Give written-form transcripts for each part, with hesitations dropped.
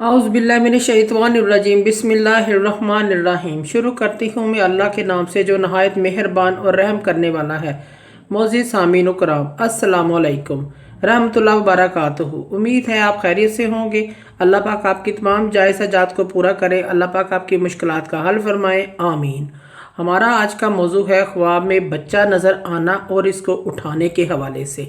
औज़ुबिल्लाहिमिनश्शैतानिर्रजीम बिस्मिल्लाहिर्रहमानिर्रहीम। शुरू करती हूँ मैं अल्लाह के नाम से जो नहायत मेहरबान और रहम करने वाला है। मोअज़्ज़िज़ सामीन कराम, अस्सलामु अलैकुम रहमतुल्लाहि व बरकातुहू। उम्मीद है आप खैरियत से होंगे। अल्लाह पाक आपकी तमाम जायज़ हाजात को पूरा करे। अल्लाह पाक आपकी मुश्किलात का हल फरमाए, आमीन। हमारा आज का मौजू है ख्वाब में बच्चा नज़र आना और इसको उठाने के हवाले से।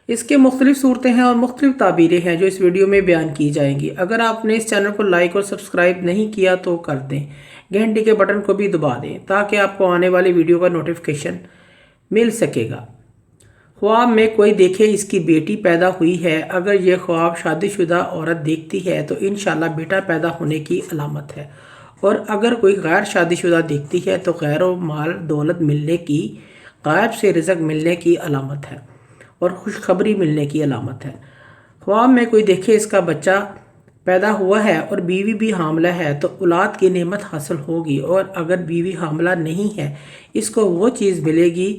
इसके मुख्तलिफ सूरतें हैं और मुख्तलिफ ताबीरें हैं जो इस वीडियो में बयान की जाएंगी। अगर आपने इस चैनल को लाइक और सब्सक्राइब नहीं किया तो कर दें, घंटी के बटन को भी दबा दें ताकि आपको आने वाली वीडियो का नोटिफिकेशन मिल सकेगा। ख्वाब में कोई देखे इसकी बेटी पैदा हुई है। अगर ये ख्वाब शादीशुदा औरत देखती है तो इंशाल्लाह बेटा पैदा होने की अलामत है, और अगर कोई गैर शादीशुदा देखती है तो गैर माल दौलत मिलने की, गायब से रिज़्क़ मिलने की अलामत है और खुशखबरी मिलने की अलामत है। ख्वाब में कोई देखे इसका बच्चा पैदा हुआ है और बीवी भी हामला है तो औलाद की नेमत हासिल होगी, और अगर बीवी हामला नहीं है इसको वो चीज़ मिलेगी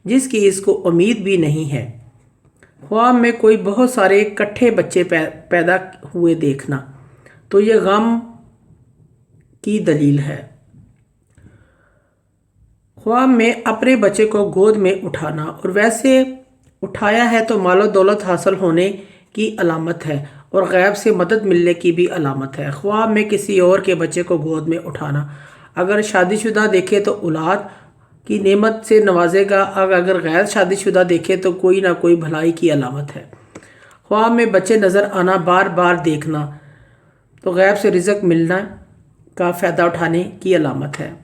जिसकी इसको उम्मीद भी नहीं है। ख्वाब में कोई बहुत सारे इकट्ठे बच्चे पैदा हुए देखना तो ये गम की दलील है। ख्वाब में अपने बच्चे को गोद में उठाना और वैसे उठाया है तो मालो दौलत हासिल होने की अलामत है और गैब से मदद मिलने की भी अलामत है। ख्वाब में किसी और के बच्चे को गोद में उठाना, अगर शादीशुदा देखे तो औलाद की नेमत से नवाजेगा, अगर गैर शादीशुदा देखे तो कोई ना कोई भलाई की अलामत है। ख्वाब में बच्चे नज़र आना, बार बार देखना तो गैब से रिज़्क़ मिलना का फ़ायदा उठाने की अलामत है।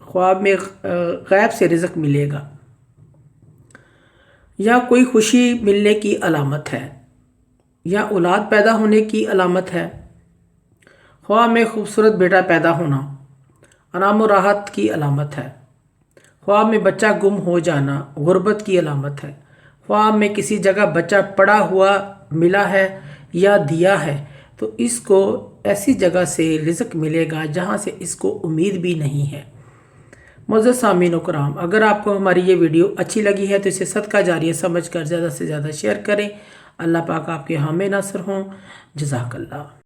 ख्वाब में गैब से रिज़्क़ मिलेगा या कोई खुशी मिलने की अलामत है या औलाद पैदा होने की अलामत है। ख्वाब में खूबसूरत बेटा पैदा होना आराम और राहत की अलामत है। ख्वाब में बच्चा गुम हो जाना गुर्बत की अलामत है। ख्वाब में किसी जगह बच्चा पड़ा हुआ मिला है या दिया है तो इसको ऐसी जगह से रिज़्क़ मिलेगा जहाँ से इसको उम्मीद भी नहीं है। मुअज़्ज़िज़ सामीन व कराम, अगर आपको हमारी ये वीडियो अच्छी लगी है तो इसे सदका जारिया समझकर ज़्यादा से ज़्यादा शेयर करें। अल्लाह पाक आपके हामी नासर हों। जज़ाकल्लाह।